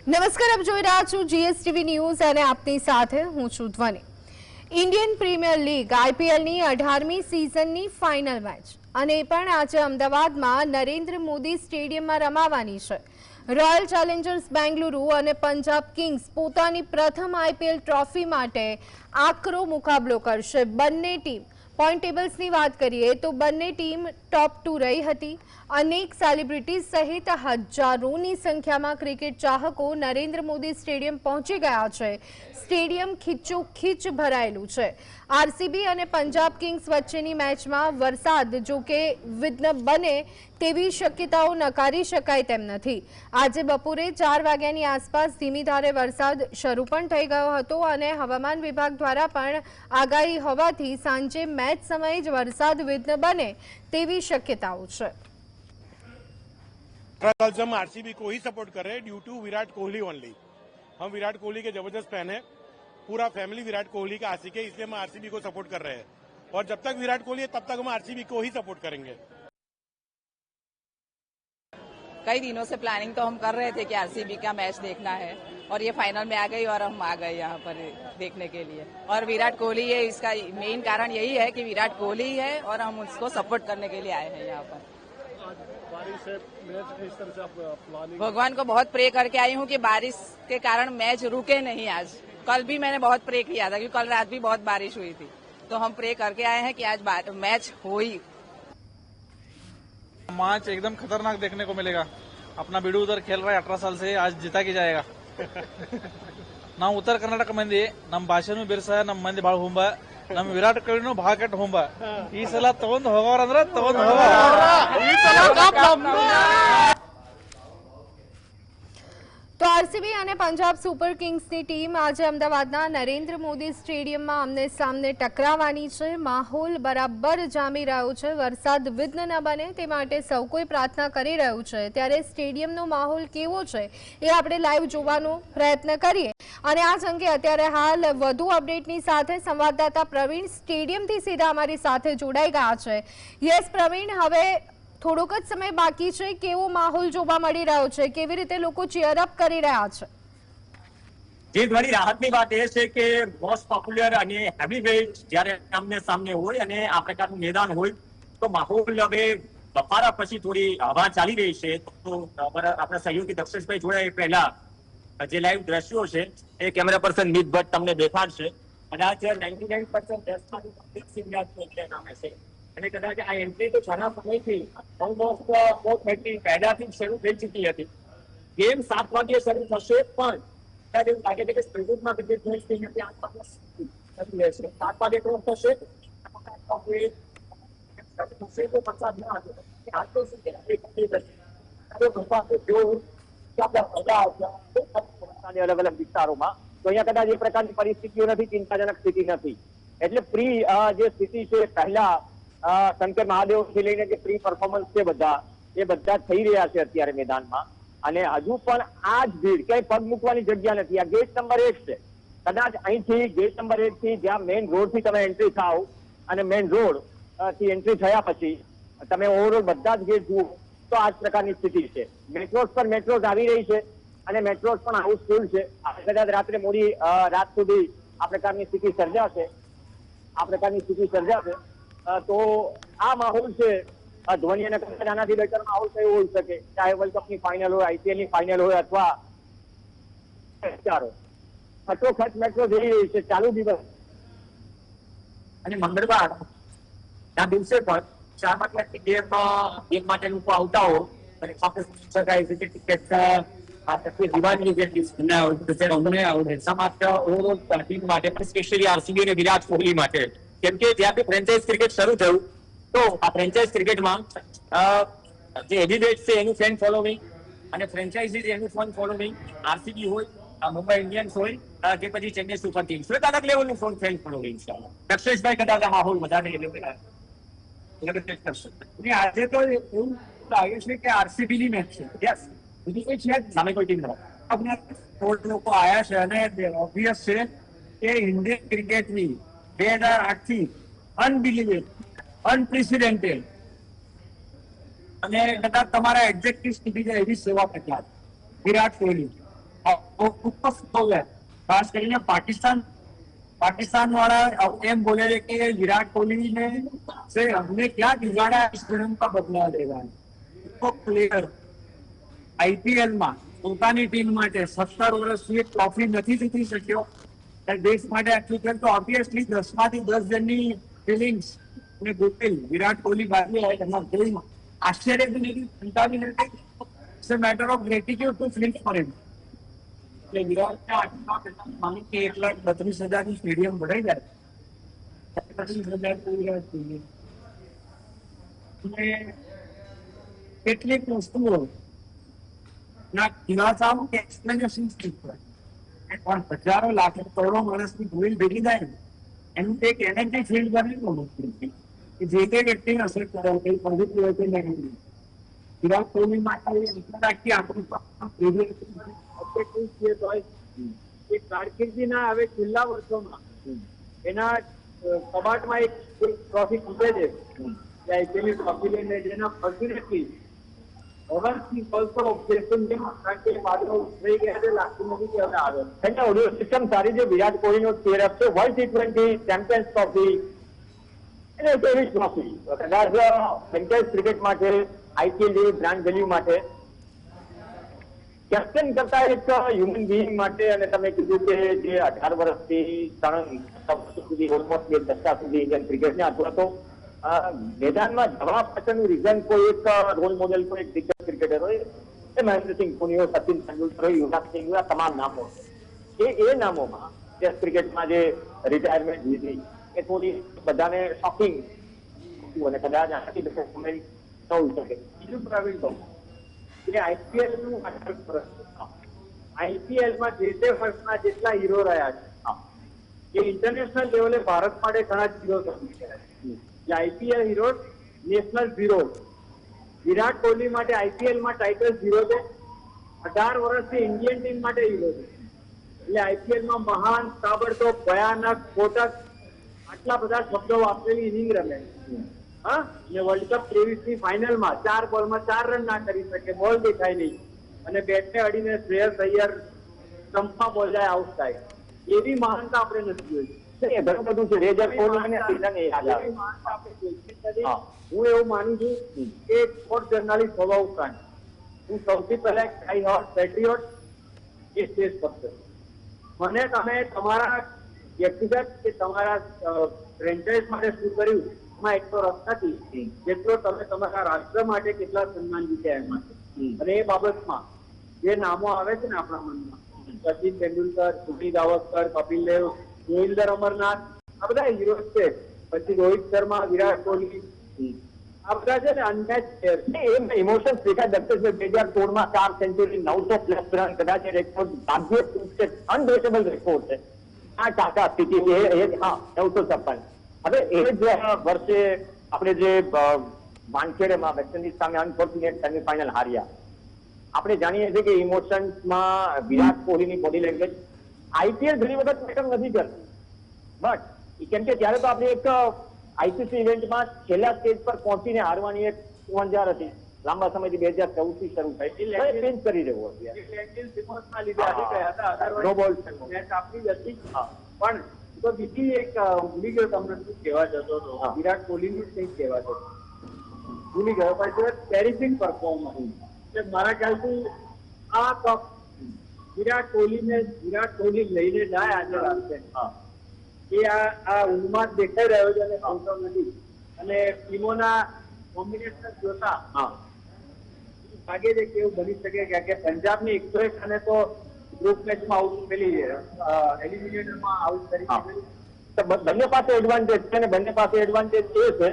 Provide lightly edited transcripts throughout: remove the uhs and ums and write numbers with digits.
નમસ્કાર, આપ જોઈ રહ્યા છો જીએસટીવી ન્યૂઝ અને આપની સાથે હું છું ધ્વની। ઇન્ડિયન પ્રીમિયર લીગ આઈપીએલની 18મી સિઝનની ફાઇનલ મેચ અને એ પણ આજે અમદાવાદમાં નરેન્દ્ર મોદી સ્ટેડિયમમાં રમાવાની છે। રોયલ ચેલેન્જર્સ બેંગલુરુ અને પંજાબ કિંગ્સ પોતાની પ્રથમ આઈપીએલ ટ્રોફી માટે આકરો મુકાબલો કરશે। બંને ટીમ પોઈન્ટ ટેબલ્સની વાત કરીએ તો બંને ટીમ ટોપ 2 રહી હતી। અનેક સેલિબ્રિટીઝ સહિત હજારોની સંખ્યામાં ક્રિકેટ ચાહકો નરેન્દ્ર મોદી સ્ટેડિયમ પહોંચી ગયા છે। સ્ટેડિયમ ખીચોખીચ ભરાયેલું છે। આરસીબી અને પંજાબ કિંગ્સ વચ્ચેની મેચમાં વરસાદ જો કે વિઘ્ન બને તેવી શક્યતાઓ નકારી શકાય તેમ નથી। આજે બપોરે 4 વાગ્યાની આસપાસ ધીમી ધારે વરસાદ શરૂ પણ થઈ ગયો હતો અને હવામાન વિભાગ દ્વારા પણ આગાહી હોવાથી સાંજે मैच समय ज वरसाद विघ्न बने तेवी शक्यताओं है। हम आरसीबी को ही सपोर्ट कर रहे हैं due to Virat Kohli only. हम विराट कोहली के जबरदस्त फैन है, पूरा फैमिली विराट कोहली का आशिक है, इसलिए हम आरसीबी को सपोर्ट कर रहे हैं और जब तक विराट कोहली है तब तक हम आरसीबी को ही सपोर्ट करेंगे। कई दिनों से प्लानिंग तो हम कर रहे थे कि आरसीबी का मैच देखना है और ये फाइनल में आ गई और हम आ गए यहाँ पर देखने के लिए। और विराट कोहली है, इसका मेन कारण यही है कि विराट कोहली है और हम उसको सपोर्ट करने के लिए आए हैं यहाँ पर। बारिश है, मैच इस तरह से आप प्लानिंग? भगवान को बहुत प्रे करके आई हूँ कि बारिश के कारण मैच रुके नहीं। आज कल भी मैंने बहुत प्रे किया था क्योंकि कल रात भी बहुत बारिश हुई थी, तो हम प्रे करके आए हैं कि आज मैच हो ही। मैच एकदम खतरनाक देखने को मिलेगा। अपना बिडू उधर खेल रहा है 18 साल से, आज जीता के जाएगा। नम उत्तर कर्नाटक मंदी नम भाषೆನೂ ಬಿರ್ಸ ನಮ್ಮ ಮಂದಿ ಬಾಳ ಹುಂಬ ನಮ್ಮ ವಿರಾಟ್ ಕೊಹ್ಲಿನೂ ಭಾಳ ಕೆಟ್ಟ ಹುಂಬ ಈ ಸಲ ತಗೊಂಡು ಹೋಗೋರಂದ್ರೆ ತಗೊಂಡು तो आरसीबी અને પંજાબ સુપર કિંગ્સની ટીમ આજે અમદાવાદના નરેન્દ્ર મોદી સ્ટેડિયમમાં આમને સામને ટકરાવવાની છે। માહોલ બરાબર જામી રહ્યો છે, વરસાદ વિઘ્ન ન બને તે માટે સૌ કોઈ પ્રાર્થના કરી રહ્યું છે। ત્યારે સ્ટેડિયમનો માહોલ કેવો છે એ આપણે લાઈવ જોવાનો પ્રયત્ન કરીએ અને આ અંગે અત્યારે હાલ વધુ અપડેટની સાથે સંવાદદાતા પ્રવીણ સ્ટેડિયમથી સીધા અમારી સાથે જોડાઈ ગયા છે। યસ પ્રવીણ, હવે થોડોક જ સમય બાકી છે, કેવો માહોલ જોવા મળી રહ્યો છે, કેવી રીતે લોકો ચીયર અપ કરી રહ્યા છે? જે ઘણી રાહતની વાત એ છે કે મોસ્ટ પોપ્યુલર અને હેવીવેઇટ જ્યારે આમને સામને હોય અને આ પ્રકારનું મેદાન હોય તો માહોલ હવે બફારા પછી થોડી હવા ચાલી રહી છે। તો આપણા સહયોગી દક્ષેશભાઈ જોડાય પહેલા જે લાઈવ દ્રશ્યો છે એ કેમેરા પર્સન મિત ભટ્ટ તમને દેખાડશે અને આ 99% નામે છે અને કદાચ આ એન્ટ્રી તો ઘણા સમયથી ઓલમોસ્ટ 4:30 પહેલાથી શરૂ થઈ ચૂકી હતી। ગેમ 7 વાગ્યે શરૂ થશે પણ એવું લાગે છે કે સ્ટેડિયમમાં ક્રિકેટ મેચ થઈ નથી 7 વાગે ક્લોઝ થશે તો પચાસ ના હતો આજ તો શું છે અલગ અલગ વિસ્તારોમાં તો અહીંયા કદાચ એ પ્રકારની પરિસ્થિતિઓ નથી, ચિંતાજનક સ્થિતિ નથી। એટલે પ્રી જે સ્થિતિ છે પહેલા શંકર મહાદેવ થી લઈને જે પ્રી પરફોર્મન્સ છે બધા થઈ રહ્યા છે અત્યારે મેદાનમાં અને હજુ પણ આ જ ભીડ ક્યાંય પગ મૂકવાની જગ્યા નથી। આ ગેટ નંબર 1 છે, કદાચ અહીંથી ગેટ નંબર 1 થી જ્યાં મેઇન રોડ થી તમે એન્ટ્રી થાવ અને મેઇન રોડ થી એન્ટ્રી થયા પછી તમે ઓવરઓલ બધા જ ગેટ જુઓ તો આ જ પ્રકારની સ્થિતિ છે। મેટ્રોસ પર મેટ્રોસ આવી રહી છે અને મેટ્રોસ પણ હાઉસફુલ છે। કદાચ રાત્રે મોડી રાત સુધી આ પ્રકારની સ્થિતિ સર્જાશે તો આ માહોલ છે ધોની અને કદાચ આનાથી બેટર માહોલ કયો હોઈ શકે, ચાહે વર્લ્ડ કપની ફાઇનલ હોય, આઈપીએલની ફાઇનલ હોય અથવા ખચોખચ મેટ્રો જઈ રહી છે ચાલુ દિવસ અને મંગળવાર ના દિવસે પણ 4 વાગ્યાથી ગેમ માટે લોકો આવતા હોય અને શકાય છે કે ટિકિટ દિવાળીની જે અમને એટલા માત્ર ઓવરઓલ ટીમ માટે પણ સ્પેશિયલી આરસીબી અને વિરાટ કોહલી માટે, કેમ કે જ્યાંથી ફ્રેન્ચાઇઝ ક્રિકેટ શરૂ થયું તો આ ફ્રેન્ચાઇઝ ક્રિકેટમાં જે હેવીવેટ છે એનું ફેન ફોલોવિંગ અને ફ્રેન્ચાઇઝી એનું ફેન ફોલોવિંગ આરસીબી હોય, મુંબઈ ઇન્ડિયન્સ હોય કે પછી ચેન્નઈ સુપર કિંગ્સ હોય, અલગ લેવલનું ફેન ફોલોવિંગ છે। દક્ષેશભાઈ કદાચ આ માહોલ વધારે આજે તો એવું લાગે છે કે આરસીબી ની મેચ છે, યસ બીજી કોઈ છે સામે કોઈ ટીમ લોકો આવ્યા છે અને ઓબ્વિયસ છે કે ઇન્ડિયન ક્રિકેટની 2008 થી અનબિલીવેબલ અનપ્રેસિડેન્ટેડ અને કદાચ તમારા એક્ઝેક્ટિવ સ્ટીવી એવી સેવા પ્રખ્યાત વિરાટ કોહલી ખાસ કરીને પાकिस्तान वाला एम बोले थे कि विराट कोहली ने से हमने क्या बिगाड़ा इस फिल्म का बदला लेगा तो प्लेयर आईपीएल માં પોતાની ટીમ માટે 17 વર્ષથી ટ્રોફી નથી જીતી શક્યો દેશ માટે આટલું ખેલ તો ઓબ્વિયસલી 10 માંથી 10 જણની ફિલિંગ્સ અને ગુડવિલ વિરાટ કોહલી બાકી હોય એમાં કોઈ આશ્ચર્ય બી નથી ચિંતા બી નથી it's a matter of gratitude to film for him એટલે વિરાટ માની કે 1,32,000 ની સ્ટેડિયમ ભરાઈ જાય 35,000 જોઈએ કેટલીક વસ્તુઓ ના ખુલાસાઓ કે એક્સપ્લેનેશન પણ હજારો લાખો કરોડો માણસની ભૂલ ભેગી થાય ને એનું એક એનર્જી ફીલ્ડ કરવી બહુ મુશ્કેલ છે કે જે તે વ્યક્તિને અસર કરે કઈ પોઝિટિવ હોય કઈ નેગેટિવ વિરાટ કોહલી માટે આખી આપણું કારકિર્દીના હવે છેલ્લા વર્ષોમાં એના કબાટમાં એક ટ્રોફી ખૂટે છે આઈપીએલની ટ્રોફી લઈને જેના ફોર્ચ્યુનેટલી ઓવરથી ઓલસો ઓબ્જેક્શન જે કારણ પાછળ થઈ ગયા છે લાગતું નથી કે હવે આવે એટલે ઓડિયો સિસ્ટમ સારી છે વિરાટ કોહલીનો ચેર છે વર્લ્ડ T20 ચેમ્પિયન્સ ટ્રોફી એટલે એવી ટ્રોફી કદાચ ફ્રેન્ચાઇઝ ક્રિકેટ માટે આઈપીએલ જેવી બ્રાન્ડ વેલ્યુ માટે કેપ્ટન કરતા એક હ્યુમન બિંગ માટે અને તમે કીધું કે જે 18 વર્ષથી 3 વર્ષ સુધી ઓલમોસ્ટ 2 દશક સુધી ઇન્ડિયન ક્રિકેટને અથવા તો મેદાનમાં જવા પાછળનું રીઝન કોઈ એક રોલ મોડેલ કોઈ એક દિગ્ગજ ક્રિકેટર હોય એ મહેન્દ્રસિંહ ધોની હોય સચિન તેંડુલકર હોય યુવરાજ સિંહ હોય તમામ નામો એ નામોમાં ટેસ્ટ ક્રિકેટમાં જે રિટાયરમેન્ટ લીધી એ થોડી બધાને શોકિંગ અને કદાચ આનાથી લોકો કોમેન્ટ ન હોઈ શકે બીજું પ્રવીણ કહું કે આઈપીએલ નું 18 વર્ષ આઈપીએલમાં જે તે વર્ષના જેટલા હીરો રહ્યા છે એ ઇન્ટરનેશનલ લેવલે ભારત માટે ઘણા હીરો સમજી ગયા છે IPL hero national zero Virat Kohli માટે આઈપીએલ માં ટાઇટલ ઝીરો છે 18 વર્ષથી ઇન્ડિયન ટીમ માટે હીરો છે એટલે આઈપીએલ માં મહાન તાબડતોબ ભયાનક કોટક આટલા બધા શબ્દો વાપરેલી ઇનિંગ રમે હા ને વર્લ્ડ કપ 23 ની ફાઇનલમાં 4 બોલમાં 4 રન ના કરી શકે બોલ દેખાય નહીં અને બેટને અડીને શ્રેયસ અય્યર સ્ટમ્પમાં બોલ જાય આઉટ થાય એવી મહાનતા આપણે નથી જોઈ ઘણું બધું છે 2016 હું એવું માનું છું કે સ્પોર્ટ જર્નાલિસ્ટ હોવા ઉપરાંત હું સૌથી પહેલા એક આઈ હોટ પેટ્રિયોટ એ સ્ટેજ પર મને તમે તમારા વ્યક્તિગત કે તમારા ફ્રેન્ચાઇઝ માટે શું કર્યું એમાં એટલો રસ નથી જેટલો તમે તમારા રાષ્ટ્ર માટે કેટલા સન્માન જીત્યા એમાં અને એ બાબતમાં જે નામો આવે છે ને આપણા મનમાં સચિન તેંડુલકર સુનિલ ગાવસ્કર કપિલ દેવ જોઈન્દર અમરનાથ આ બધા હીરો છે પછી રોહિત શર્મા વિરાટ કોહલી આ બધા છે ને અનમેચ પ્લેયર છે એમ ઇમોશન્સ દેખાય દક્ષેશ 2016 માં 4 સેન્ચુરી 900 પ્લસ રન કદાચ એ રેકોર્ડ ભાગ્ય છે અનબ્રેકેબલ રેકોર્ડ છે આ ટાટા સ્થિતિ છે હા 956 હવે એ જ વર્ષે આપણે જે વાનખેડેમાં વેસ્ટ ઇન્ડિઝ સામે અનફોર્ચ્યુનેટ સેમીફાઇનલ હાર્યા આપણે જાણીએ છીએ કે ઇમોશન્સમાં વિરાટ કોહલીની બોડી લેંગ્વેજ આઈપીએલ ઘણી વખત મેટર નથી કરતી બટ કેમ કે ત્યારે તો આપણે એક આઈસીસી ઇવેન્ટમાં છેલ્લા સ્ટેજ પર પહોંચીને હારવાની એક વંજાર હતી લાંબા સમયથી 2014 થી શરૂ થઈ ચેન્જ કરી રહ્યો પણ તો બીજી એક ભૂલી ગયો તમને શું કહેવા જતો હતો વિરાટ કોહલીનું કંઈક કહેવા જતો ભૂલી ગયો પછી ટેરિફિક પરફોર્મન્સ મારા ખ્યાલથી આ કપ વિરાટ કોહલી લઈને જાય આજે રાત્રે એ આ ઊંઘમાં દેખાઈ રહ્યો છે અને આવતો નથી અને ટીમોના કોમ્બિનેશન જોતા લાગે છે કે એવું બની શકે કે પંજાબની 101 અને તો ગ્રુપ મેચમાં આઉટ પેલી એલિમિનેટરમાં આઉટ કરી બંને પાસે એડવાન્ટેજ છે અને બંને પાસે એડવાન્ટેજ એ છે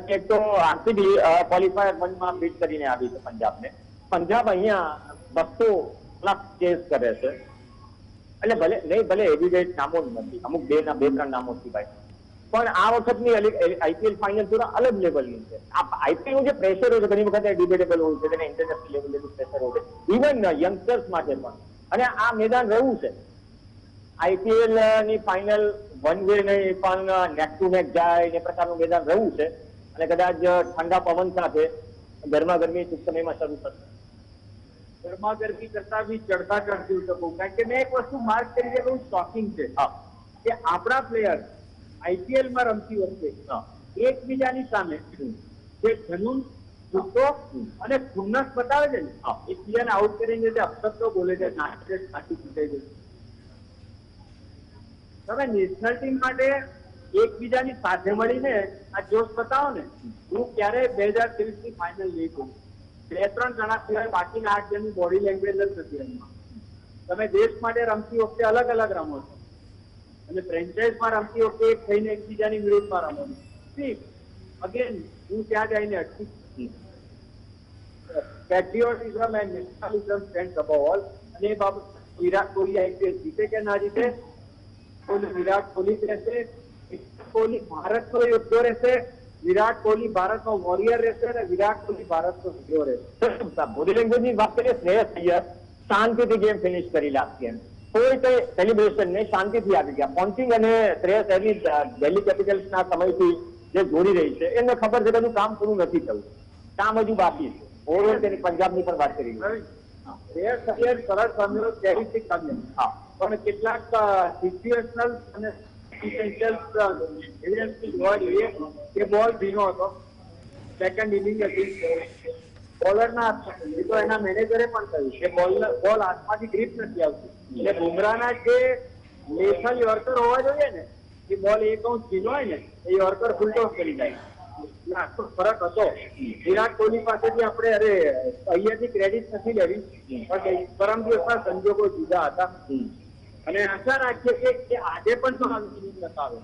કે તો આરસીબી ક્વોલિફાયર 1 માં બીટ કરીને આવી છે પંજાબને પંજાબ અહીંયા 200 પ્લસ ચેસ કરે છે એટલે ભલે હેવીવેટ નામો નથી અમુક 2-3 નામો સિવાય પણ આ વખતની આઈપીએલ ફાઇનલ થોડા અલગ લેવલની છે આઈપીએલ નું જે પ્રેશર હોય છે ઘણી વખત ડિબેટેબલ હોય છે તેને ઇન્ટરનેશનલ લેવલ પ્રેશર હોય છે ઇવન યંગસ્ટર્સ માટે પણ અને આ મેદાન રહ્યું છે આઈપીએલ ની ફાઇનલ વન વે નહીં પણ નેક ટુ નેક જાય એ પ્રકારનું મેદાન રહ્યું છે અને કદાચ ઠંડા પવન સાથે ગરમા ગરમી ટૂંક સમયમાં શરૂ થશે ગરમા ગરમી કરતા બી ચડતા ચડતી શકું, કારણ કે મેં એક વસ્તુ માર્ક કરી છે, બહુ શોકિંગ છે કે આપણા પ્લેયર આઈપીએલ માં રમતી વખતે એકબીજાની સામે જે જનૂન, ગુસ્સો અને ખુન્નસ બતાવે છે ને, એકબીજાને આઉટ કરીને જે અપશબ્દો બોલે છે, નાટક છાતી તૂટે છે. તમે નેશનલ ટીમ માટે એકબીજાની સાથે મળીને આ જોશ બતાવો ને, હું ક્યારેય 2023 ની ફાઇનલ નહીં કહું. 2-3 જણા સિવાય બાકીના 8 જણની બોડી લેંગ્વેજ જ નથી રમવા. તમે દેશ માટે રમતી વખતે અલગ અલગ રમો છો અને ફ્રેન્ચાઇઝમાં રમતી વખતે એક થઈને એકબીજાની વિરુદ્ધમાં રમો છો. અગેન હું ત્યાં જઈને અટકી પેટ્રિયોટિઝમ એન્ડ નેશનલિઝમ સ્ટેન્ડ્સ અબોવ ઓલ. અને એ બાબત વિરાટ કોહલી આઈપીએલ જીતે કે ના જીતે, વિરાટ કોહલી રહેશે. કોહલી ભારતનો યોદ્ધો રહેશે, વિરાટ કોહલી ભારતનો વોરિયર રહેશે અને વિરાટ કોહલી ભારતનો હીરો રહેશે. બોડી લેંગ્વેજની વાત કરીએ, શ્રેયસ અય્યર શાંતિથી ગેમ ફિનિશ કરી લાગતી એમ, કોઈ કઈ સેલિબ્રેશન નહીં, શાંતિથી આવી ગયા. પોન્ટિંગ અને શ્રેયસ અય્યર દિલ્હી કેપિટલ્સના સમયથી જે જોડી રહી છે, એને ખબર છે કે હજુ કામ પૂરું નથી થયું, કામ હજુ બાકી છે. ઓવરઓલ તેની પંજાબની પણ વાત કરી. શ્રેયસ અય્યર સરળ સમજો ચેરિટી કામ્ય, પણ કેટલાક સિચ્યુએશનલ અને બોલ ભીનો હતો. સેકન્ડ ઇનિંગ હતી, બોલરના હાથમાં, તો એના મેનેજરે પણ કહ્યું કે બોલ હાથમાંથી ગ્રીપ નથી આવતી. એટલે બુમરાહના જે લેથલ યોર્કર હોવા જોઈએ ને, એ બોલ 1 અંશ ભીનો હોય ને, એ યોર્કર ફૂલ ટોસ કરી જાય. આટલો ફરક હતો. વિરાટ કોહલી પાસેથી આપણે અય્યરથી ક્રેડિટ નથી લેવી, પણ પરમ દિવસના સંજોગો જુદા હતા અને આશા રાખીએ કે આજે પણ જો ઇનિંગ બતાવે,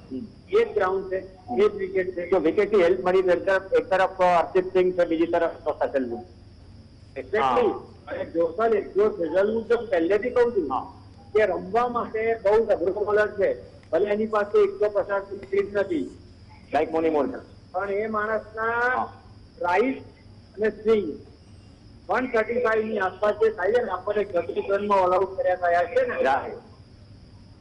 એ જ ગ્રાઉન્ડ છે, એ જ વિકેટ છે. તો વિકેટની હેલ્પ મળી, એક તરફ હર્ષિત સિંહ છે, બીજી તરફ સચલનું. એક્ઝેક્ટલી. અને જો સજલનું તો પહેલેથી કહું છું કે રમવા માટે બહુ અઘરો બોલર છે, ભલે એની પાસે 150 ની સ્પીડ નથી, લાઈક મોની મોર્કલ, પણ એ માણસના રાઈટ અને સ્વિંગ 135 ની આસપાસ જે થાય છે ને, આપણે 36 રનમાં ઓલ આઉટ કર્યા થયા છે ને,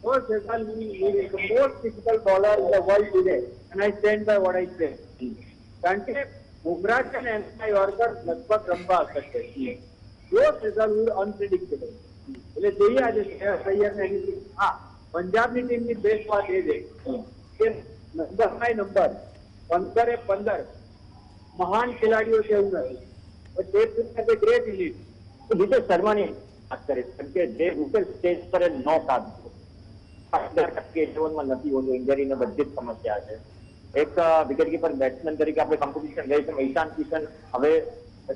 તો Sajal most difficult bowler in the world today, and I stand by what I say. કારણ કે બુમરાહ છે ને, એના યોર્કર લગભગ રમવા શકશે. જો સજલ વુડ અનપ્રિડિક્ટેબલ. એટલે જોઈએ આજે સૈયદને એની. હા, પંજાબની ટીમની બેસ્ટ વાત એ છે કે નંબર બાય નંબર 15-15 મહાન ખેલાડીઓ છે એવું નથી, પણ તે ગ્રેટ ઇલિટ. વિકેટ શર્માની વાત કરીએ, કેમ કે જે વિકેટ સ્ટેજ પર નોક આવ્યો 11% નથી હોતો, ઇન્જરીને બધી જ સમસ્યા છે. એક વિકેટકીપર બેટ્સમેન તરીકે આપણે કોમ્પિટિશન રહી છે. ઈશાન કિશન હવે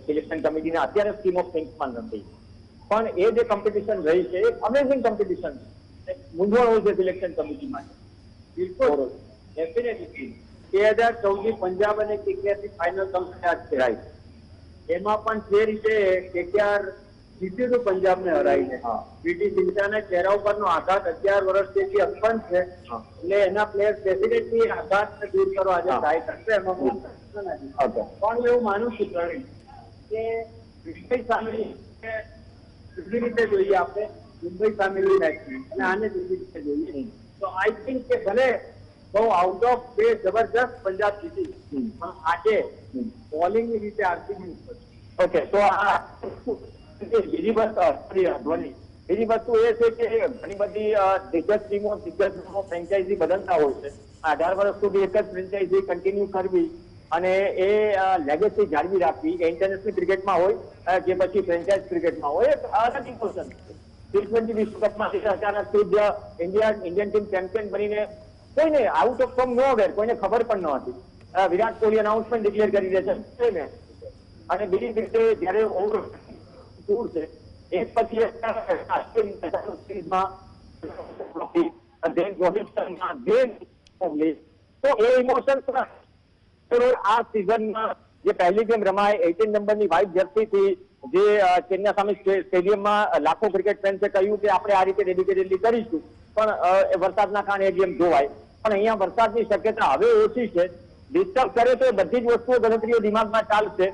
સિલેક્શન કમિટીના અત્યારે સ્કીમ ઓફ થિંગ્સમાં નથી, પણ એ જે કોમ્પિટિશન રહી છે, એક અમેઝિંગ કોમ્પિટિશન છે. મૂંઝવણ હોય છે સિલેક્શન કમિટી માટે. બિલકુલ, ડેફિનેટલી. 2014 પંજાબ અને કેકેઆરની ફાઇનલ થયા છે, રાઈટ. એમાં પણ જે રીતે કેકેઆર જીત્યું હતું પંજાબને હરાઈને, પીટી સિંચાના ચહેરા ઉપરનો આઘાત 11 વર્ષથી અસ્પંદ છે, એટલે એના પ્લેયર ડેફિનેટલી આઘાતને દૂર કરવા આજે ટ્રાય કરશે. એમાં પણ એવું માનું છું પ્રવીણ કે મુંબઈ સામેની જુદી રીતે જોઈએ આપણે, મુંબઈ સામેની મેચની, અને આને જુદી રીતે જોઈએ. તો આઈ થિંક કે ભલે બહુ આઉટ ઓફ બે જબરજસ્ત પંજાબ જીતી, પણ આજે બોલિંગની રીતે આરસીબી ઉપર. ઓકે, તો બીજી વસ્તુ એ છે કે ઘણી બધી દિગ્ગજ ટીમો ફ્રેન્ચાઇઝી બદલતા હોય છે. 18 વર્ષ સુધી એક જ ફ્રેન્ચાઇઝી કન્ટિન્યુ કરવી અને એ લેગેસી જાળવી રાખવી, ઇન્ટરનેશનલ ક્રિકેટમાં હોય કે પછી ફ્રેન્ચાઇઝ ક્રિકેટમાં હોય, એક અલગ ઇમોશન છે. T20 વિશ્વકપમાં અચાનક ઇન્ડિયન ટીમ ચેમ્પિયન બનીને કોઈને આઉટ ઓફ ફોર્મ ન ગયા, કોઈને ખબર પણ ન હતી. વિરાટ કોહલી અનાઉન્સમેન્ટ ડિક્લેર કરી દે છે, અને બીજી રીતે જયારે ઓવર ટૂર છે એક પછી તો એ ઇમોશન આ સિઝનમાં જે પહેલી ગેમ રમાય 18 નંબરની વ્હાઇટ જર્સીથી, જે ચેન્નઈ સામે સ્ટેડિયમમાં લાખો ક્રિકેટ ફેન્સે કહ્યું કે આપણે આ રીતે ડેડિકેટેડલી કરીશું, પણ વરસાદના કારણે એ ગેમ જોવાય. પણ અહીંયા વરસાદની શક્યતા હવે ઓછી છે. ડિસ્ટર્બ કરે તો બધી જ વસ્તુઓ ગણતરીઓ દિમાગમાં ચાલશે,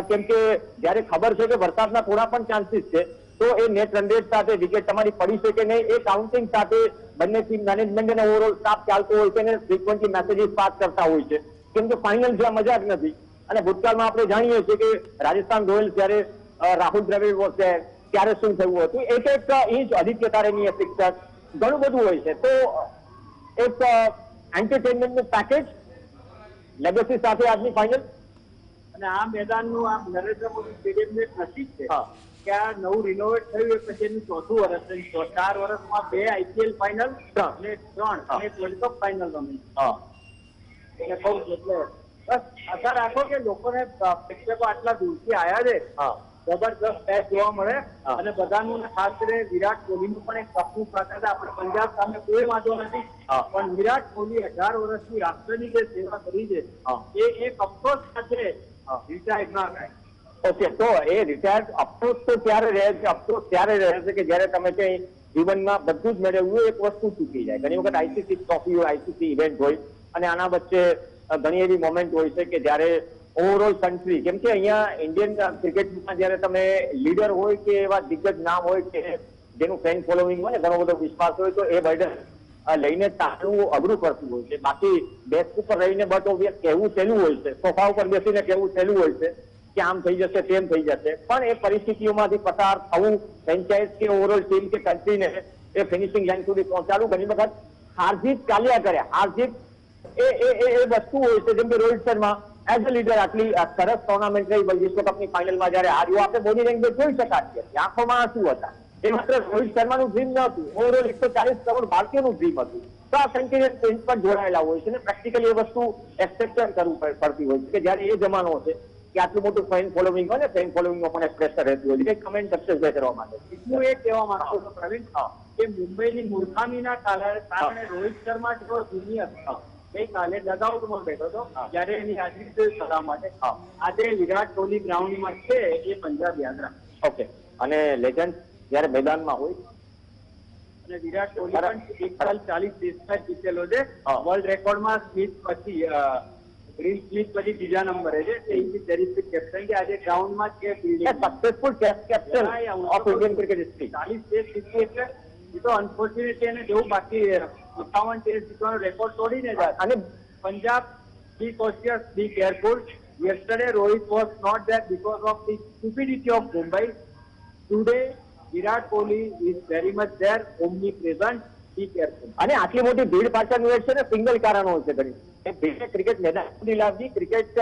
કેમ કે જયારે ખબર છે કે વરસાદના થોડા પણ ચાન્સીસ છે, તો એ નેટ રન રેટ સાથે વિકેટ તમારી પડી છે કે નહીં, એ કાઉન્ટિંગ સાથે બંને ટીમ મેનેજમેન્ટ અને ઓવરઓલ સ્ટાફ ચાલતો હોય છે અને ફ્રીક્વન્ટલી મેસેજીસ પાસ કરતા હોય છે, કેમ કે ફાઇનલ જ્યાં મજા જ નથી. અને ભૂતકાળમાં આપણે જાણીએ છીએ કે રાજસ્થાન રોયલ્સ જયારે રાહુલ દ્રવિડ વોઝ ત્યારે શું થયું હતું, એક ઇંચ આદિત્ય તારેની પિક્ચર, ઘણું બધું હોય છે. તો એક એન્ટરટેનમેન્ટનું પેકેજ લેગસી સાથે આજની ફાઇનલ. અને આ મેદાનનું આ નરેન્દ્ર મોદી સ્ટેડિયમનું એક નસીબ છે કે આ નવું રિનોવેટ થયું એ પછી એનું 4થું વર્ષ છે. 4 વર્ષમાં 2 IPL ફાઇનલ અને 3 અને એક વર્લ્ડ કપ ફાઇનલ રમી. એટલે કહું છું, એટલે બસ આશા રાખો કે લોકોને પ્રેક્ષકો આટલા દૂરથી આવ્યા છે, જબરદસ્ત મેચ જોવા મળે. અને બધાનું ખાસ કરીને વિરાટ કોહલીનું પણ એક સપનું પ્રકાશ. આપણે પંજાબ સામે કોઈ વાંધો નથી, પણ વિરાટ કોહલી 18 વર્ષથી રાષ્ટ્રની જે સેવા કરી છે એ એક અફસોસ સાથે રિટાયર ના થાય. ઓકે, તો એ રિટાયર અફસોસ તો ત્યારે રહે છે, અફસોસ ત્યારે રહે છે કે જયારે તમે કઈ જીવનમાં બધું જ મેળવ્યું એક વસ્તુ ચૂકી જાય. ઘણી વખત આઈસીસી ટ્રોફી હોય, આઈસીસી ઇવેન્ટ હોય, અને આના વચ્ચે ઘણી એવી મોમેન્ટ હોય છે કે જયારે ઓવરઓલ કન્ટ્રી, કેમ કે અહીંયા ઇન્ડિયન ક્રિકેટમાં જયારે તમે લીડર હોય કે એવા દિગ્ગજ નામ હોય કે જેનું ફેન ફોલોઈંગ હોય ને, ઘણો બધો વિશ્વાસ હોય, તો એ બર્ડન લઈને ચાલવું અઘરું પડતું હોય છે. બાકી ડેસ્ક ઉપર રહીને બટ ઓબ્વિયસ કહેવું સહેલું હોય છે, સોફા ઉપર બેસીને કહેવું સહેલું હોય છે કે આમ થઈ જશે તેમ થઈ જશે, પણ એ પરિસ્થિતિઓમાંથી પસાર થવું, ફ્રેન્ચાઇઝ કે ઓવરઓલ ટીમ કે કન્ટ્રીને એ ફિનિશિંગ લાઈન સુધી પહોંચાડવું, ઘણી વખત હારજીત ચાલ્યા કરે. હારજીત એ વસ્તુ હોય છે. જેમ કે Rohit Sharma as a leader આટલી સરસ ટુર્નામેન્ટ રહી, વિશ્વ કપની ફાઇનલમાં જયારે હાર્યો, આપણે બોડી લેંગ્વેજ જોઈ શકાય, આંખોમાં આંસુ હતા. એ માત્ર રોહિત શર્માનું ડ્રીમ નહોતું, ઓવરઓલ 140 કરોડ ભારતીયોનું ડ્રીમ હતું. તો આ કન્ટિન્યુઅસ ટ્રેન્ડ પર જોડાયેલા હોય છે ને પ્રેક્ટિકલી એ વસ્તુ એક્સેપ્ટ કરવું પડતી હોય છે કે જયારે એ જમાનો છે કે આટલું મોટું ફેન ફોલોવિંગ હોય ને, ફેન ફોલોવિંગમાં પણ એક પ્રેશર રહેતું હોય છે. કમેન્ટ અક્ષરભાઈ કરવા માંગે છે. હું એ કહેવા માંગતો હતો પ્રવીણ કે મુંબઈની મૂર્ખામીના કારણે રોહિત શર્મા જેવો જુનિયર ગઈકાલે ડગઆઉટમાં બેઠો હતો જયારે એની હાજરી છે સલાહ માટે. આજે વિરાટ કોહલી ગ્રાઉન્ડમાં છે એ પંજાબ યાદ રાખે. ઓકે, અને લેજન્ડ જયારે મેદાનમાં હોય, અને વિરાટ કોહલી પણ 140 ટેસ્ટ જીતેલો છે. વર્લ્ડ રેકોર્ડમાં સ્મિથ પછી ગ્રીન સ્મિથ પછી બીજા નંબરે છે. કેપ્ટન કે આજે ગ્રાઉન્ડમાં છે successful captain of Indian cricket history. 40 test જીતી એટલે એ તો અનફોર્ચ્યુનેટલી એને જેવું બાકી 58 ટેસ્ટ જીતવાનો રેકોર્ડ તોડીને જાય. અને Punjab, be cautious, be careful. Yesterday Rohit was not there because of the stupidity of Mumbai. Today Virat Kohli is very much there, omnipresent. Be careful. અને આટલી મોટી ભીડ પાછળનું એક છે ને સિંગલ કારણ હોય છે. ઘણી એ ભીડને ક્રિકેટ મેદાન સુધી લાવવી, ક્રિકેટ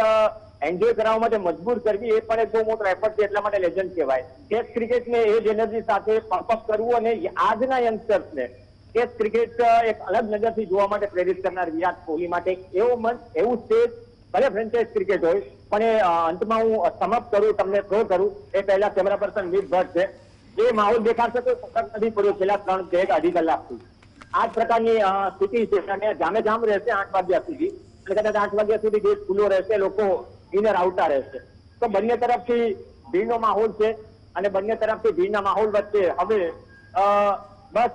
એન્જોય કરવા માટે મજબૂર કરવી, એ પણ એક બહુ મોટો એફર્ટ છે. એટલા માટે લેજન્ડ કહેવાય. ટેસ્ટ ક્રિકેટને એ જ એનર્જી સાથે પંપ કરવું અને આજના યંગસ્ટર્સને ટેસ્ટ ક્રિકેટ એક અલગ નજરથી જોવા માટે પ્રેરિત કરનાર વિરાટ કોહલી માટે એવો મન, એવું સ્ટેજ, ભલે ફ્રેન્ચાઇઝ ક્રિકેટ હોય, પણ એ અંતમાં હું સમાપ્ત કરું, તમને થ્રો કરું એ પહેલા કેમેરા પર્સન મિત ભટ્ટ છે. એ માહોલ દેખાડશે તો ફરક નથી પડ્યો છેલ્લા 3-2.5 કલાકથી. આ જ પ્રકારની સ્થિતિ છે અને જામે જામ રહેશે 8 વાગ્યા સુધી. અને કદાચ 8 વાગ્યા સુધી ગેટ ખુલ્લો રહેશે, લોકો ઇનર આવતા રહેશે. તો બંને તરફથી ભીડનો માહોલ છે અને બંને તરફથી ભીડના માહોલ વચ્ચે હવે બસ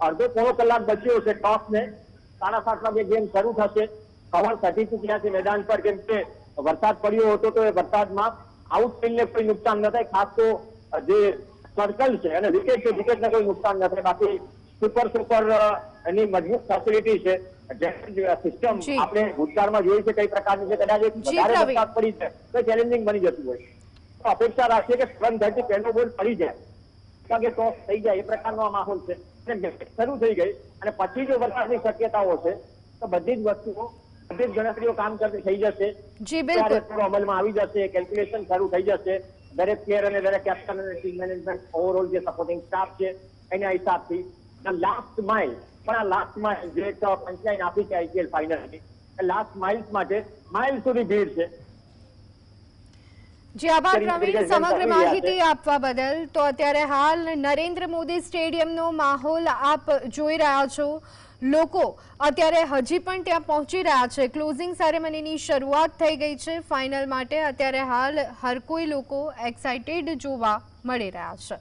અડધો પોણો કલાક બચ્યો છે ટોસને. 7:30 વાગે ગેમ શરૂ થશે. કવર થતી ચૂક્યા છે મેદાન પર, કેમ કે વરસાદ પડ્યો હતો તો એ વરસાદમાં આઉટફિલ્ડને કોઈ નુકસાન ન થાય. ખાસ તો જે સર્કલ છે અને વિકેટ છે, વિકેટને કોઈ નુકસાન ન થાય. બાકી સુપર એની મજબૂત ફેસિલિટી છે. સિસ્ટમ આપણે ભૂતકાળમાં જોઈ છે કઈ પ્રકારની છે. કદાચ વધારે વરસાદ પડી છે તો ચેલેન્જિંગ બની જતું હોય. તો અપેક્ષા રાખીએ કે 7:30 પહેલો બોલ પડી જાય, વાગે ટોસ થઈ જાય, એ પ્રકારનો આ માહોલ છે. શરૂ થઈ ગઈ અને પછી જો વરસાદની શક્યતાઓ છે તો બધી જ વસ્તુઓ, બધી જ ગણતરીઓ કામ કરતી થઈ જશે. અમલમાં આવી જશે, કેલ્ક્યુલેશન શરૂ થઈ જશે. દરેક પ્લેયર અને દરેક કેપ્ટન અને ટીમ મેનેજમેન્ટ, ઓવરઓલ જે સપોર્ટિંગ સ્ટાફ છે એના હિસાબથી લાસ્ટ માઇલ, પણ આ લાસ્ટ માઇલ જે પંચલાઈન આપી છે આઈપીએલ ફાઇનલની, લાસ્ટ માઇલ્સ માટે માઇલ સુધી ભીડ છે. જી આભાર પ્રવીણ સમગ્ર માહિતી આપવા બદલ. તો અત્યારે હાલ નરેન્દ્ર મોદી સ્ટેડિયમનો માહોલ આપ જોઈ રહ્યા છો. લોકો અત્યારે હજી પણ ત્યાં પહોંચી રહ્યા છે. ક્લોઝિંગ સેરેમનીની શરૂઆત થઈ ગઈ છે ફાઇનલ માટે. અત્યારે હાલ હર કોઈ લોકો એક્સાઇટેડ જોવા મળી રહ્યા છે.